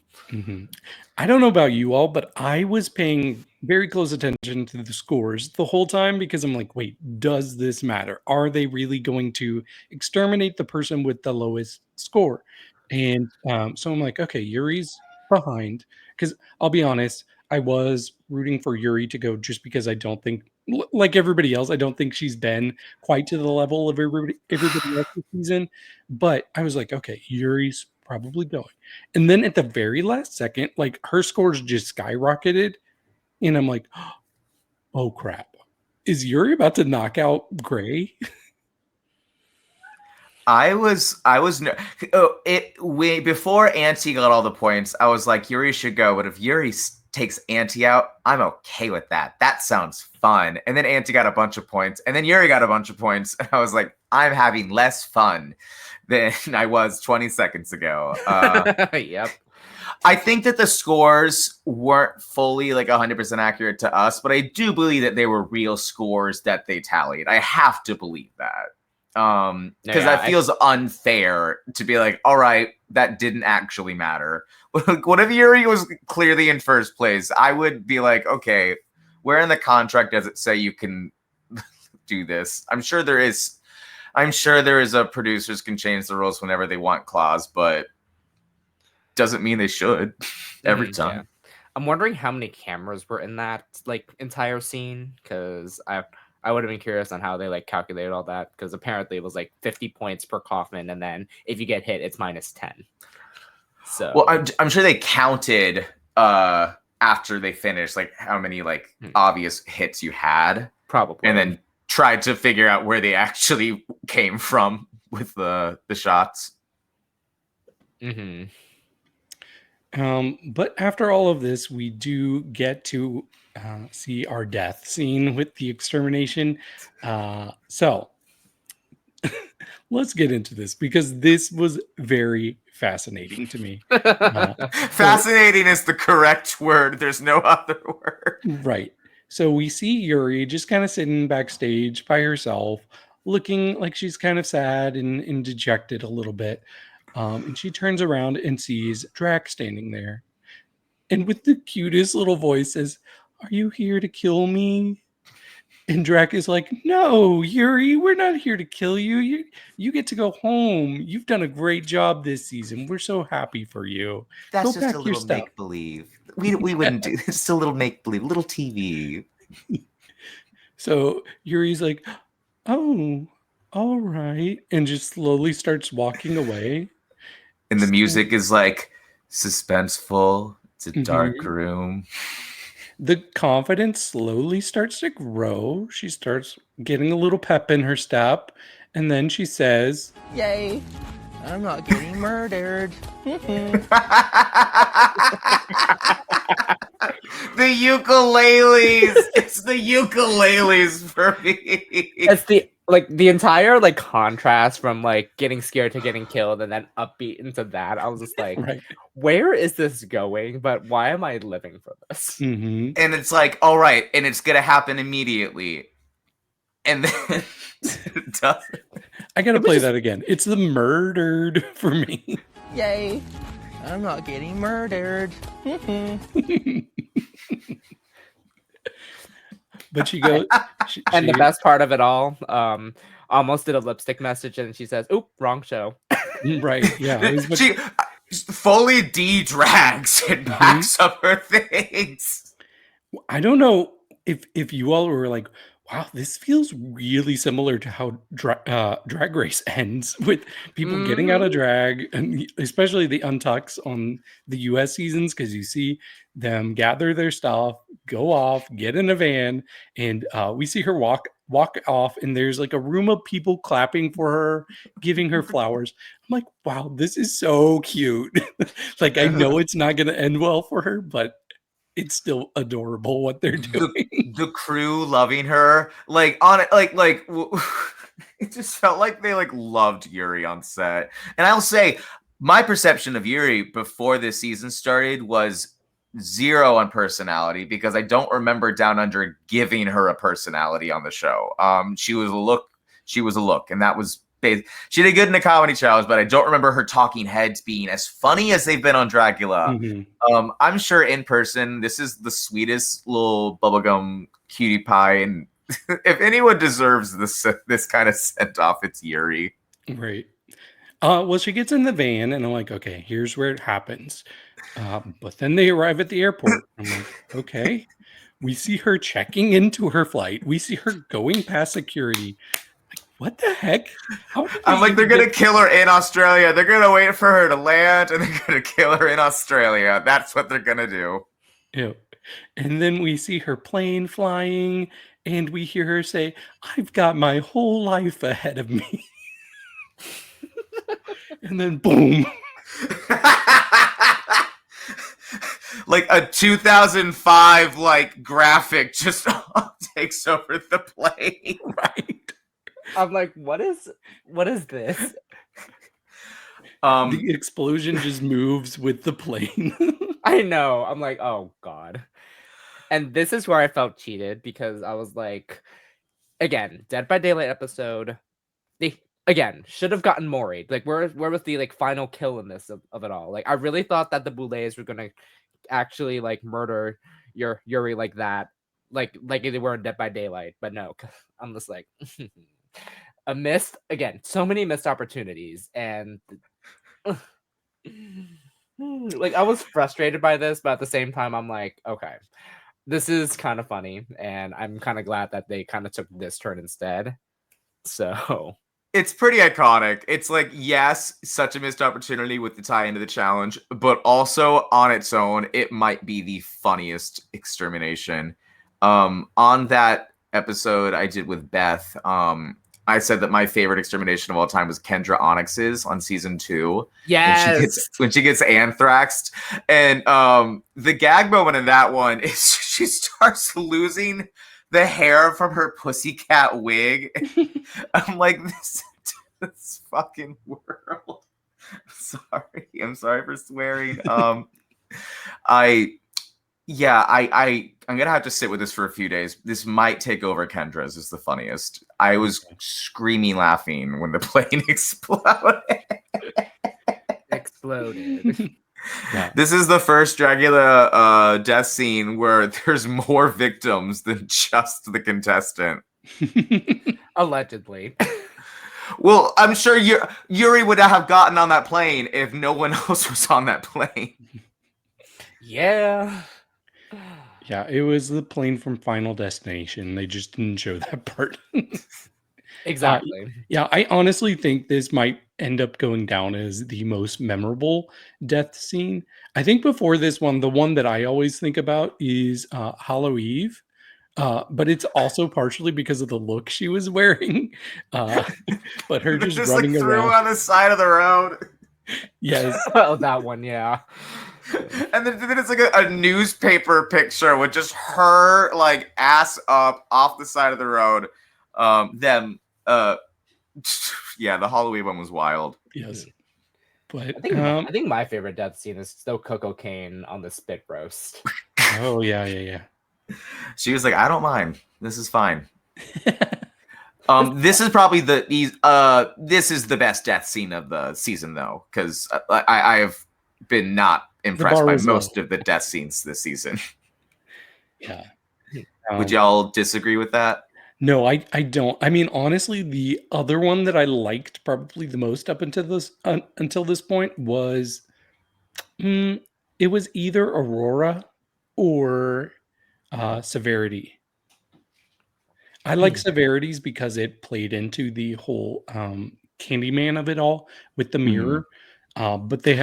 I don't know about you all, but I was paying very close attention to the scores the whole time because I'm like, wait, does this matter? Are they really going to exterminate the person with the lowest score? And so I'm like, okay, Yuri's behind. Because I'll be honest, I was rooting for Yuri to go just because I don't think, like everybody else, I don't think she's been quite to the level of everybody else this season. But I was like, okay, Yuri's probably going. And then at the very last second, like her scores just skyrocketed. And I'm like, oh crap. Is Yuri about to knock out Gray? Before Auntie got all the points, I was like, Yuri should go. But if Yuri takes Auntie out, I'm okay with that. That sounds fun. And then Auntie got a bunch of points, and then Yuri got a bunch of points. And I was like, I'm having less fun than I was 20 seconds ago. Yep. I think that the scores weren't fully like 100% accurate to us, but I do believe that they were real scores that they tallied. I have to believe that. Because that feels unfair to be like, all right, that didn't actually matter. What if Yuri was clearly in first place? I would be like, okay, where in the contract does it say you can do this? I'm sure there is a producers can change the rules whenever they want clause, but doesn't mean they should every time. Yeah. I'm wondering how many cameras were in that like entire scene, because I would have been curious on how they like calculated all that, because apparently it was like 50 points per coffin, and then if you get hit, it's -10. So well, I'm sure they counted after they finished like how many like obvious hits you had, probably, and then tried to figure out where they actually came from with the shots. But after all of this, we do get to see our death scene with the extermination. So let's get into this because this was very fascinating to me. Fascinating is the correct word. There's no other word. Right. So we see Yuri just kind of sitting backstage by herself, looking like she's kind of sad and dejected a little bit. And she turns around and sees Drac standing there. And with the cutest little voice says, "Are you here to kill me?" And Drac is like, "No, Yuri, we're not here to kill you. You get to go home. You've done a great job this season. We're so happy for you. That's Go just pack a your little stuff." make-believe. We wouldn't do this. It's a little make-believe, little TV. So Yuri's like, "Oh, all right." And just slowly starts walking away. And the music is like suspenseful. It's a dark room. The confidence slowly starts to grow. She starts getting a little pep in her step. And then she says, "Yay, I'm not getting murdered." The ukuleles. It's the ukuleles for me. It's the like the entire like contrast from like getting scared to getting killed and then upbeat into that. I was just like, Right. where is this going? But why am I living for this? Mm-hmm. And it's like, all right, and it's gonna happen immediately. And then it doesn't. I gotta play that again. It's the murdered for me. Yay. I'm not getting murdered. But she goes, And the best part of it all, almost did a lipstick message and she says, "Oop, wrong show." right, yeah. She fully de-drags and backs up her things. I don't know if you all were like, wow, this feels really similar to how Drag Race ends, with people getting out of drag, and especially the untucks on the US seasons, because you see them gather their stuff, go off, get in a van, and we see her walk off, and there's like a room of people clapping for her, giving her flowers. I'm like, wow, this is so cute. Like, I know it's not going to end well for her, but it's still adorable what they're doing. The crew loving her, like on it, like it just felt like they like loved Yuri on set. And I'll say, my perception of Yuri before this season started was 0 on personality, because I don't remember Down Under giving her a personality on the show. She was a look, and that was she did good in the comedy challenge, but I don't remember her talking heads being as funny as they've been on Dragula. Mm-hmm. I'm sure in person, this is the sweetest little bubblegum cutie pie, and if anyone deserves this kind of sent off, it's Yuri. Right. Well, she gets in the van, and I'm like, okay, here's where it happens. But then they arrive at the airport. I'm like, okay. We see her checking into her flight. We see her going past security. Like, what the heck? I'm like, they're going to kill her in Australia. They're going to wait for her to land, and they're going to kill her in Australia. That's what they're going to do. Yeah. And then we see her plane flying, and we hear her say, I've got my whole life ahead of me. And then boom. Like a 2005 like graphic just takes over the plane. Right. I'm like, what is this? The explosion just moves with the plane. I know. I'm like, oh god. And this is where I felt cheated, because I was like, again, Dead by Daylight episode. They again should have gotten Maury. Like, where was the like final kill in this of it all? Like, I really thought that the Boulets were gonna actually like murder Yuri like that, like they were in Dead by Daylight, but no. I'm just like a missed, again, so many missed opportunities, and like I was frustrated by this, but at the same time I'm like, okay, this is kind of funny, and I'm kind of glad that they kind of took this turn instead. So it's pretty iconic. It's like, yes, such a missed opportunity with the tie into the challenge, but also on its own, it might be the funniest extermination. On that episode I did with Beth, I said that my favorite extermination of all time was Kendra Onyx's on season 2. yes, when she gets anthraxed, and the gag moment in that one is she starts losing the hair from her pussycat wig. I'm like, this fucking world. I'm sorry for swearing. I'm gonna have to sit with this for a few days. This might take over Kendra's is the funniest. I was screaming laughing when the plane exploded. Yeah. This is the first Dragula death scene where there's more victims than just the contestant. allegedly. Well, I'm sure Yuri would not have gotten on that plane if no one else was on that plane. Yeah. Yeah, it was the plane from Final Destination. They just didn't show that part. Exactly. Yeah, I honestly think this might end up going down as the most memorable death scene. I think before this one, the one that I always think about is Hallow Eve. But it's also partially because of the look she was wearing. But her just running like around on the side of the road. Yes. Oh, that one, yeah. And then it's like a newspaper picture with just her like ass up off the side of the road. Them yeah, the Halloween one was wild. Yes. But I think my favorite death scene is still Coco Kane on the spit roast. oh yeah. She was like, I don't mind. This is fine. This is probably this is the best death scene of the season though, because I have been not impressed by most of the death scenes this season. Yeah. Would y'all disagree with that? No, I don't. I mean, honestly, the other one that I liked probably the most up until this point was it was either Aurora or Severity. I like Severities because it played into the whole Candyman of it all with the mirror. But they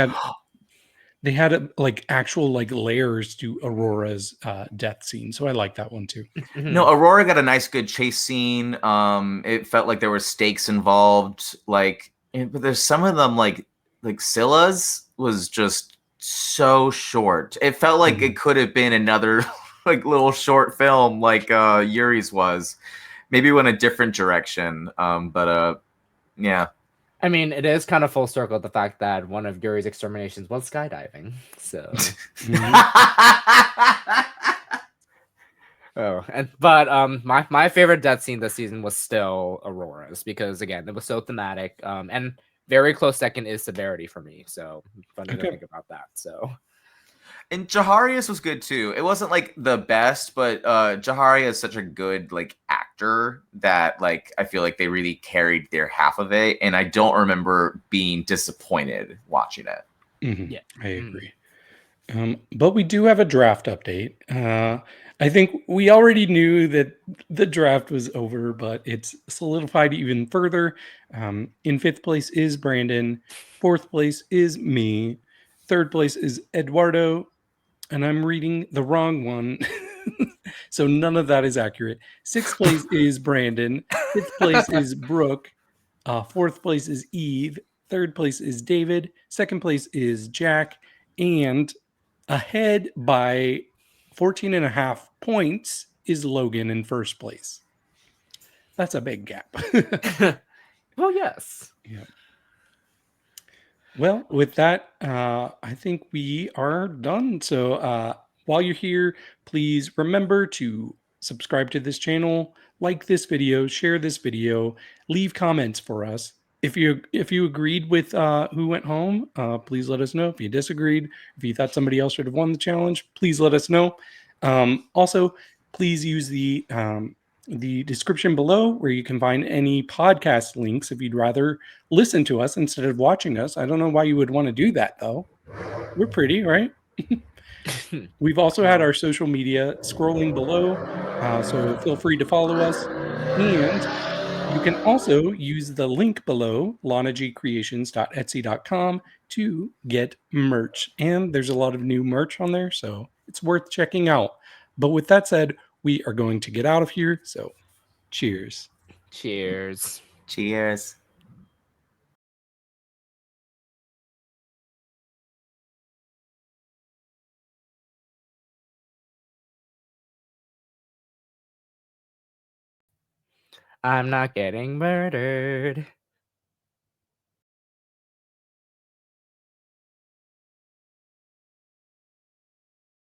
had like actual like layers to Aurora's death scene, so I like that one too. No, Aurora got a nice, good chase scene. It felt like there were stakes involved. Like, but there's some of them like Scylla's was just so short. It felt like it could have been another like little short film, like Yuri's was. Maybe went a different direction. But yeah. I mean, it is kind of full circle the fact that one of Yuri's exterminations was skydiving. So, my favorite death scene this season was still Aurora's because again, it was so thematic. And very close second is Severity for me. So funny to think about that. So. And Jaharius was good too. It wasn't like the best, but Jahari is such a good like actor that like I feel like they really carried their half of it, and I don't remember being disappointed watching it. Yeah, I agree. But we do have a draft update. I think we already knew that the draft was over, but it's solidified even further. In fifth place is Brandon. Fourth place is me. Third place is Eduardo. And I'm reading the wrong one. So none of that is accurate. Sixth place is Brandon. Fifth place is Brooke. Fourth place is Eve. Third place is David. Second place is Jack. And ahead by 14 and a half points is Logan in first place. That's a big gap. Well, yes. Yeah. Well, with that, I think we are done. So while you're here, please remember to subscribe to this channel, like this video, share this video, leave comments for us. If you agreed with who went home, please let us know. If you disagreed, if you thought somebody else should have won the challenge, please let us know. Also, please use the description below where you can find any podcast links if you'd rather listen to us instead of watching us. I don't know why you would want to do that though. We're pretty, right? We've also had our social media scrolling below, so feel free to follow us. And you can also use the link below, lanagcreations.etsy.com, to get merch. And there's a lot of new merch on there, so it's worth checking out. But with that said, we are going to get out of here. So cheers. Cheers. Cheers. I'm not getting murdered.